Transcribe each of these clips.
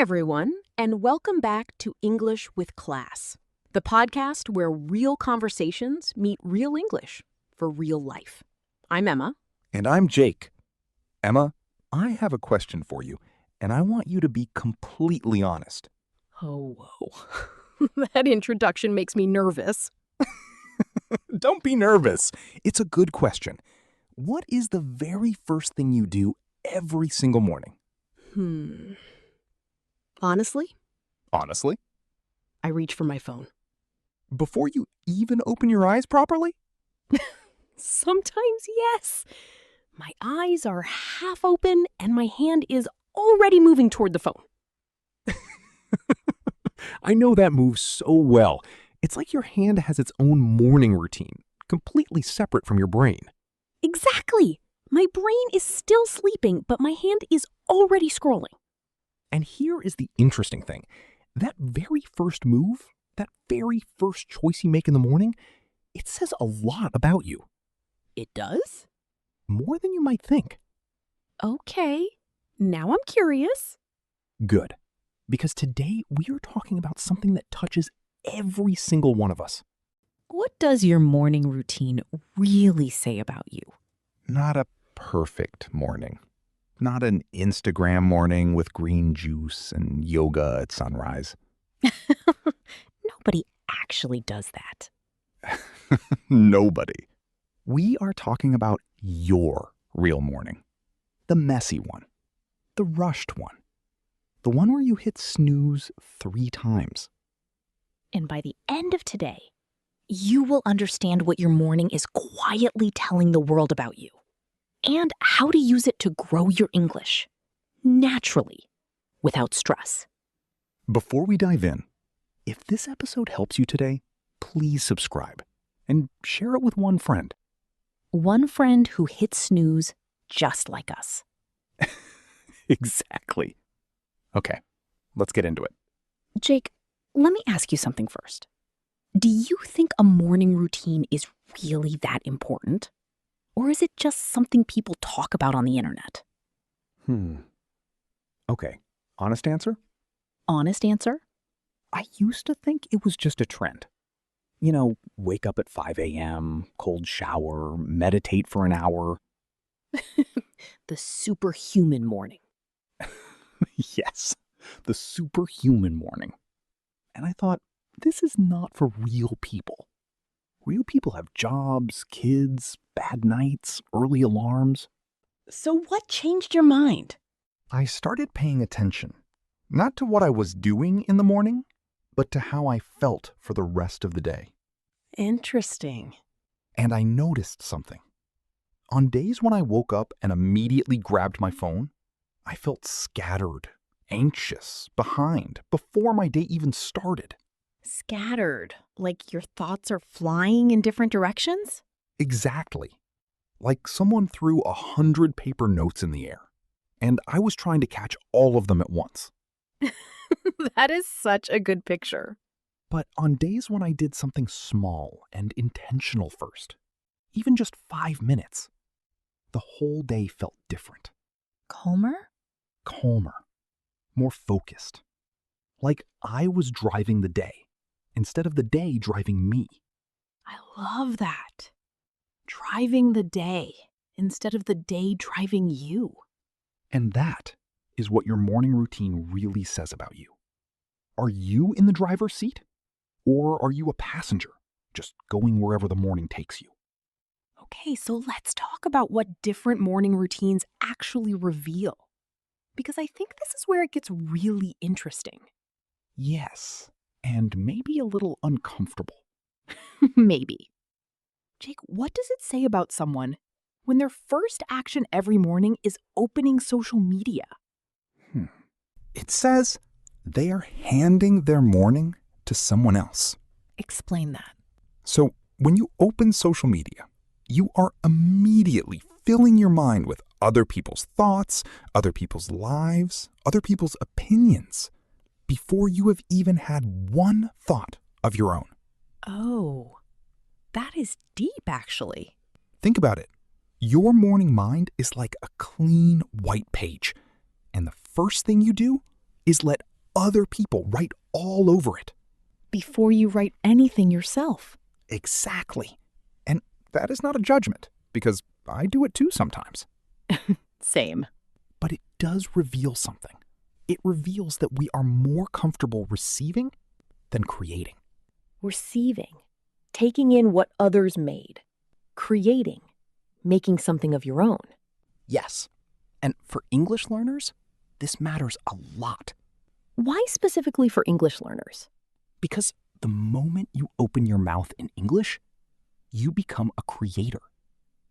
everyone, and welcome back to English with Class, the podcast where real conversations meet real English for real life. I'm Emma. And I'm Jake. Emma, I have a question for you, and I want you to be completely honest. Oh, whoa. That introduction makes me nervous. Don't be nervous. It's a good question. What is the very first thing you do every single morning? Honestly, I reach for my phone. Before you even open your eyes properly? Sometimes, yes. My eyes are half open and my hand is already moving toward the phone. I know that move so well. It's like your hand has its own morning routine, completely separate from your brain. Exactly. My brain is still sleeping, but my hand is already scrolling. And here is the interesting thing. That very first move, that very first choice you make in the morning, it says a lot about you. It does? More than you might think. Okay. Now I'm curious. Good. Because today we are talking about something that touches every single one of us. What does your morning routine really say about you? Not a perfect morning. Not an Instagram morning with green juice and yoga at sunrise. Nobody actually does that. Nobody. We are talking about your real morning. The messy one. The rushed one. The one where you hit snooze 3 times. And by the end of today, you will understand what your morning is quietly telling the world about you and how to use it to grow your English naturally, without stress. Before we dive in, if this episode helps you today, please subscribe and share it with one friend. One friend who hits snooze just like us. Exactly. Okay, let's get into it. Jake, let me ask you something first. Do you think a morning routine is really that important? Or is it just something people talk about on the internet? Okay, honest answer? Honest answer? I used to think it was just a trend. You know, wake up at 5 a.m., cold shower, meditate for an hour. The superhuman morning. Yes, the superhuman morning. And I thought, this is not for real people. Real people have jobs, kids, bad nights, early alarms. So what changed your mind? I started paying attention, not to what I was doing in the morning, but to how I felt for the rest of the day. Interesting. And I noticed something. On days when I woke up and immediately grabbed my phone, I felt scattered, anxious, behind, before my day even started. Scattered, like your thoughts are flying in different directions? Exactly. Like someone threw 100 paper notes in the air, and I was trying to catch all of them at once. That is such a good picture. But on days when I did something small and intentional first, even just 5 minutes, the whole day felt different. Calmer? Calmer. More focused. Like I was driving the day, instead of the day driving me. I love that. Driving the day instead of the day driving you. And that is what your morning routine really says about you. Are you in the driver's seat? Or are you a passenger, just going wherever the morning takes you? Okay, so let's talk about what different morning routines actually reveal. Because I think this is where it gets really interesting. Yes, and maybe a little uncomfortable. Maybe. Jake, what does it say about someone when their first action every morning is opening social media? It says they are handing their morning to someone else. Explain that. So when you open social media, you are immediately filling your mind with other people's thoughts, other people's lives, other people's opinions, before you have even had one thought of your own. Oh, that is deep, actually. Think about it. Your morning mind is like a clean white page, and the first thing you do is let other people write all over it. Before you write anything yourself. Exactly. And that is not a judgment, because I do it too sometimes. Same. But it does reveal something. It reveals that we are more comfortable receiving than creating. Receiving, taking in what others made, creating, making something of your own. Yes. And for English learners, this matters a lot. Why specifically for English learners? Because the moment you open your mouth in English, you become a creator.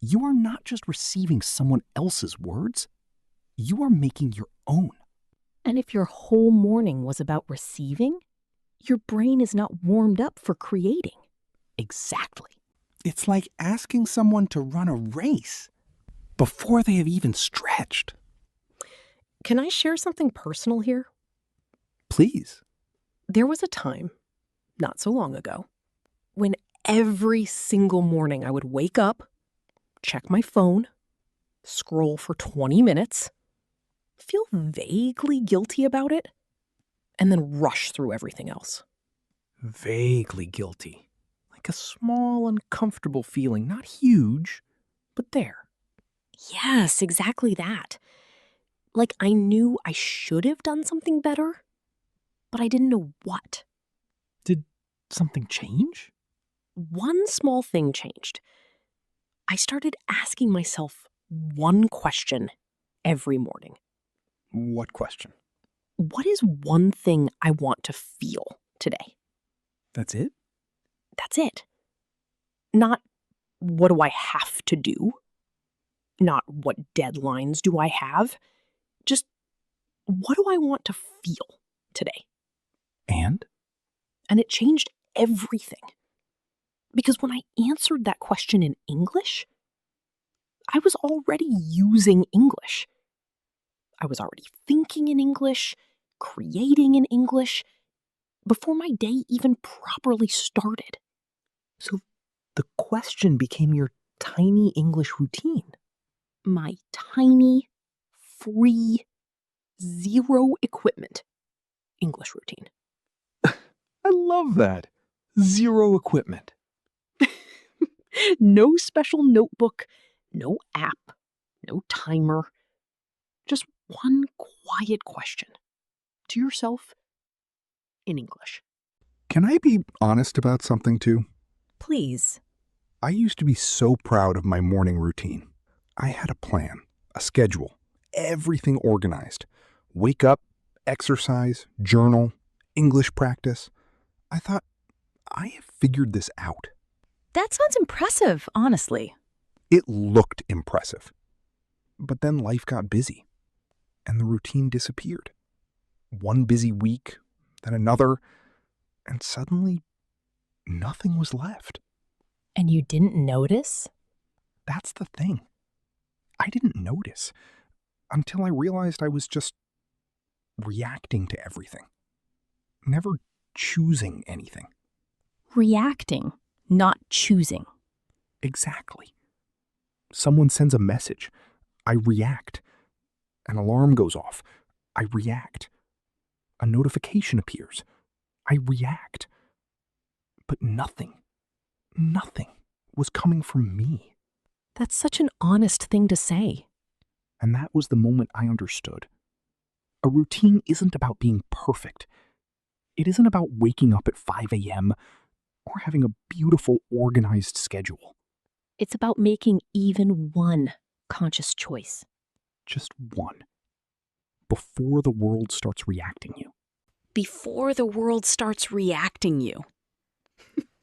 You are not just receiving someone else's words, you are making your own. And if your whole morning was about receiving, your brain is not warmed up for creating. Exactly. It's like asking someone to run a race before they have even stretched. Can I share something personal here? Please. There was a time, not so long ago, when every single morning I would wake up, check my phone, scroll for 20 minutes, feel vaguely guilty about it, and then rush through everything else. Vaguely guilty. Like a small, uncomfortable feeling. Not huge, but there. Yes, exactly that. Like I knew I should have done something better, but I didn't know what. Did something change? One small thing changed. I started asking myself one question every morning. What question? What is one thing I want to feel today? That's it? That's it. Not what do I have to do? Not what deadlines do I have? Just what do I want to feel today? And? And it changed everything. Because when I answered that question in English, I was already using English. I was already thinking in English, creating in English, before my day even properly started. So the question became your tiny English routine. My tiny, free, zero equipment English routine. I love that. Zero equipment. No special notebook, no app, no timer. Just one quiet question to yourself in English. Can I be honest about something too? Please. I used to be so proud of my morning routine. I had a plan, a schedule, everything organized. Wake up, exercise, journal, English practice. I thought, I have figured this out. That sounds impressive, honestly. It looked impressive. But then life got busy, and the routine disappeared. One busy week, then another, and suddenly nothing was left. And you didn't notice? That's the thing. I didn't notice until I realized I was just reacting to everything, never choosing anything. Reacting, not choosing. Exactly. Someone sends a message. I react. An alarm goes off. I react. A notification appears. I react. But nothing was coming from me. That's such an honest thing to say. And that was the moment I understood. A routine isn't about being perfect. It isn't about waking up at 5 a.m. or having a beautiful, organized schedule. It's about making even one conscious choice. Just one. Before the world starts reacting you. Before the world starts reacting you.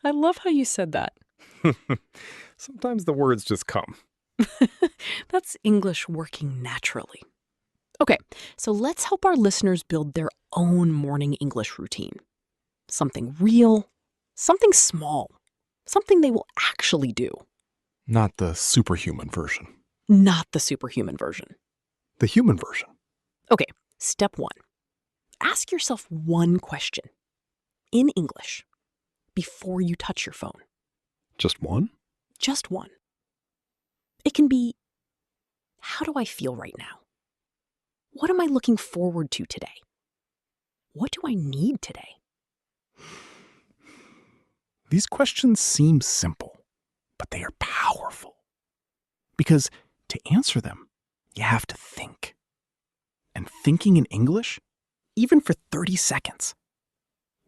I love how you said that. Sometimes the words just come. That's English working naturally. Okay, so let's help our listeners build their own morning English routine. Something real, something small, something they will actually do. Not the superhuman version. Not the superhuman version. The human version. Okay, step 1. Ask yourself one question in English before you touch your phone. Just one? Just one. It can be, how do I feel right now? What am I looking forward to today? What do I need today? These questions seem simple, but they are powerful. Because to answer them, you have to think. And thinking in English, even for 30 seconds,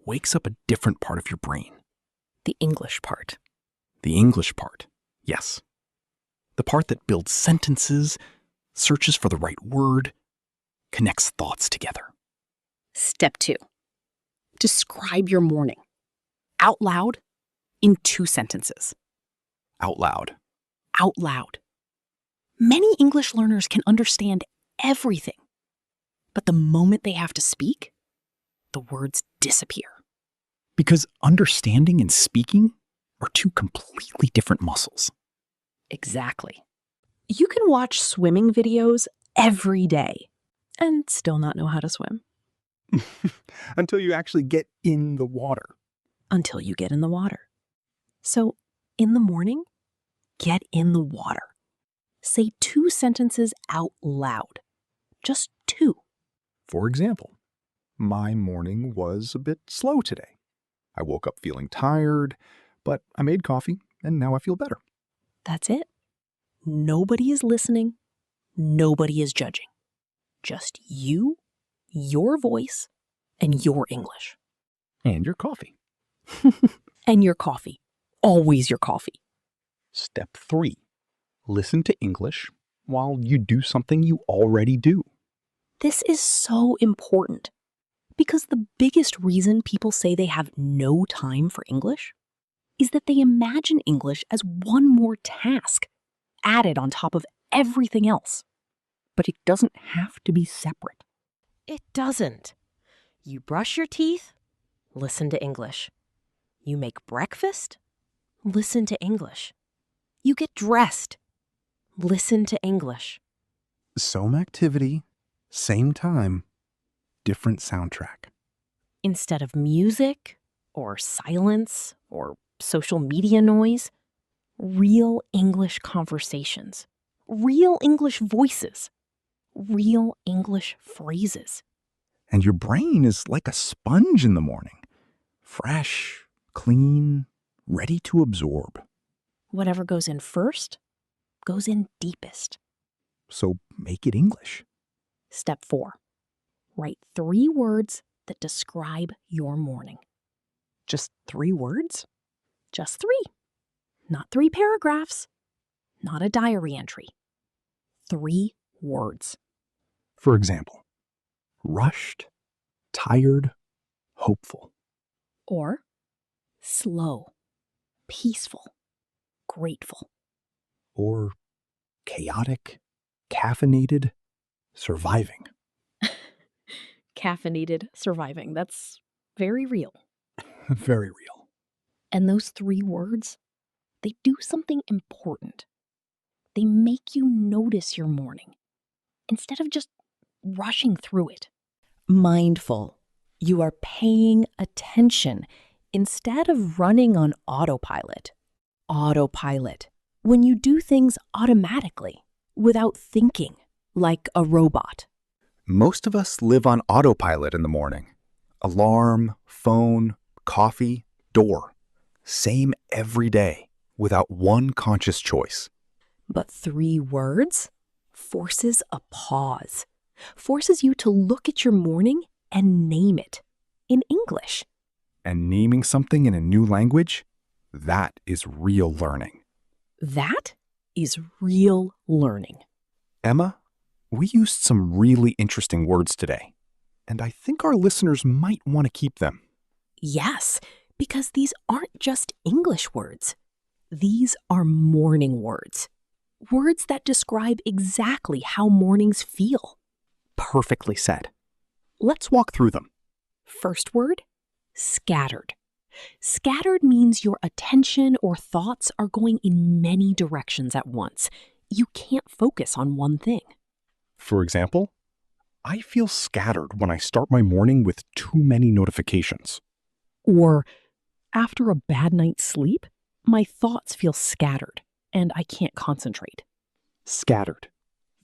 wakes up a different part of your brain. The English part. The English part, yes. The part that builds sentences, searches for the right word, connects thoughts together. Step 2. Describe your morning. Out loud, in 2 sentences. Out loud. Out loud. Many English learners can understand everything. But the moment they have to speak, the words disappear. Because understanding and speaking are 2 completely different muscles. Exactly. You can watch swimming videos every day and still not know how to swim. Until you actually get in the water. Until you get in the water. So, in the morning, get in the water. Say 2 sentences out loud. Just 2. For example, my morning was a bit slow today. I woke up feeling tired, but I made coffee and now I feel better. That's it. Nobody is listening. Nobody is judging. Just you, your voice, and your English. And your coffee. And your coffee. Always your coffee. Step 3. Listen to English while you do something you already do. This is so important because the biggest reason people say they have no time for English is that they imagine English as one more task added on top of everything else. But it doesn't have to be separate. It doesn't. You brush your teeth, listen to English. You make breakfast, listen to English. You get dressed, listen to English. Same activity, same time, different soundtrack. Instead of music or silence or social media noise, real English conversations, real English voices, real English phrases. And your brain is like a sponge in the morning. Fresh, clean, ready to absorb. Whatever goes in first goes in deepest. So make it English. Step 4. Write 3 words that describe your morning. Just 3 words? Just 3. Not 3 paragraphs. Not a diary entry. 3 words. For example, rushed, tired, hopeful. Or slow, peaceful, grateful. Or chaotic, caffeinated, surviving. Caffeinated, surviving. That's very real. Very real. And those 3 words, they do something important. They make you notice your morning instead of just rushing through it. Mindful. You are paying attention instead of running on autopilot. Autopilot. When you do things automatically, without thinking, like a robot. Most of us live on autopilot in the morning. Alarm, phone, coffee, door. Same every day, without one conscious choice. But 3 words forces a pause. Forces you to look at your morning and name it in English. And naming something in a new language, that is real learning. That is real learning. Emma, we used some really interesting words today, and I think our listeners might want to keep them. Yes, because these aren't just English words. These are morning words. Words that describe exactly how mornings feel. Perfectly said. Let's walk through them. First word, scattered. Scattered means your attention or thoughts are going in many directions at once. You can't focus on one thing. For example, I feel scattered when I start my morning with too many notifications. Or, after a bad night's sleep, my thoughts feel scattered and I can't concentrate. Scattered,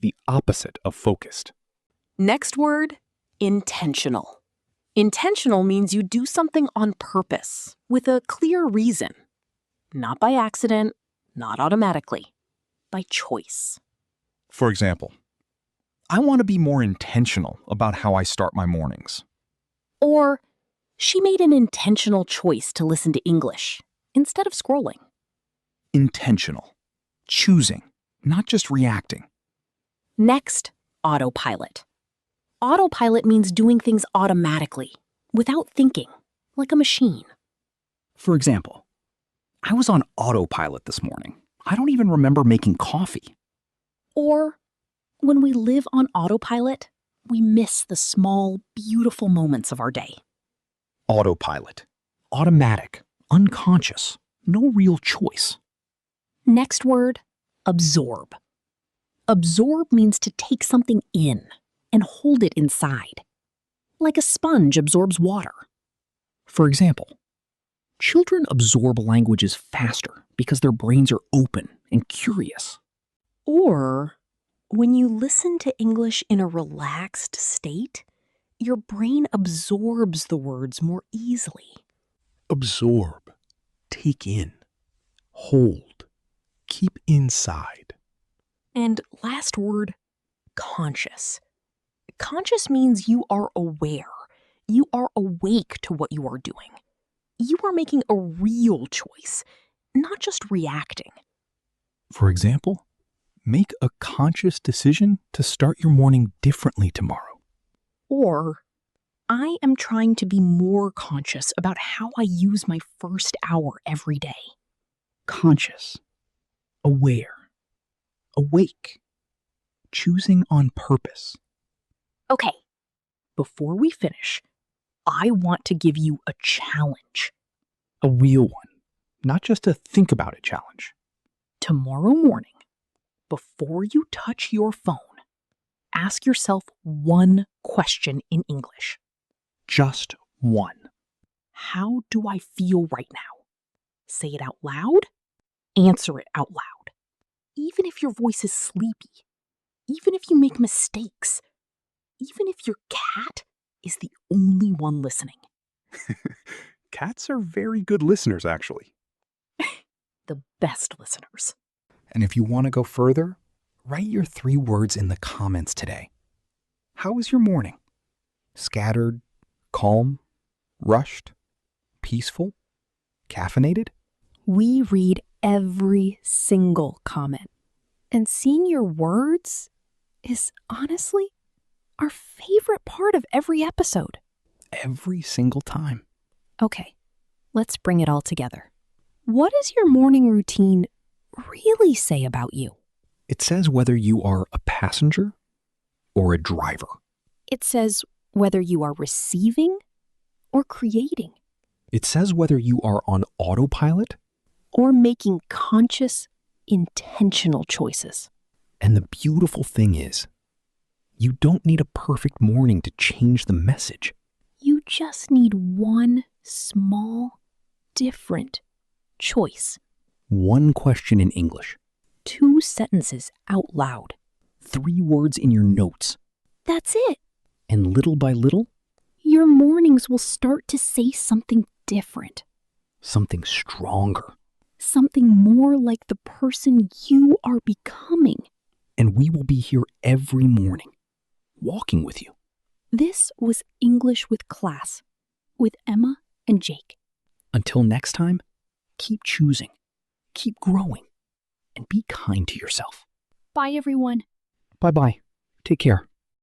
the opposite of focused. Next word, intentional. Intentional means you do something on purpose, with a clear reason. Not by accident, not automatically, by choice. For example, I want to be more intentional about how I start my mornings. Or, she made an intentional choice to listen to English instead of scrolling. Intentional. Choosing, not just reacting. Next, autopilot. Autopilot means doing things automatically, without thinking, like a machine. For example, I was on autopilot this morning. I don't even remember making coffee. Or, when we live on autopilot, we miss the small, beautiful moments of our day. Autopilot. Automatic. Unconscious. No real choice. Next word, absorb. Absorb means to take something in and hold it inside, like a sponge absorbs water. For example, children absorb languages faster because their brains are open and curious. Or, when you listen to English in a relaxed state, your brain absorbs the words more easily. Absorb, take in, hold, keep inside. And last word, conscious. Conscious means you are aware. You are awake to what you are doing. You are making a real choice, not just reacting. For example, make a conscious decision to start your morning differently tomorrow. Or, I am trying to be more conscious about how I use my first hour every day. Conscious. Aware. Awake. Choosing on purpose. Okay, before we finish, I want to give you a challenge. A real one. Not just a think about it challenge. Tomorrow morning, before you touch your phone, ask yourself one question in English. Just one. How do I feel right now? Say it out loud. Answer it out loud. Even if your voice is sleepy, even if you make mistakes, even if your cat is the only one listening. Cats are very good listeners, actually. The best listeners. And if you want to go further, write your 3 words in the comments today. How was your morning? Scattered, calm, rushed, peaceful, caffeinated? We read every single comment. And seeing your words is honestly our favorite part of every episode. Every single time. Okay, let's bring it all together. What does your morning routine really say about you? It says whether you are a passenger or a driver. It says whether you are receiving or creating, It says whether you are on autopilot. or making conscious, intentional choices. And the beautiful thing is, you don't need a perfect morning to change the message. You just need one small, different choice. One question in English. 2 sentences out loud. 3 words in your notes. That's it. And little by little, Your mornings will start to say something different. something stronger. Something more like the person you are becoming. And we will be here every morning, walking with you. This was English with Class, with Emma and Jake. Until next time, keep choosing, keep growing, and be kind to yourself. Bye, everyone. Bye-bye. Take care.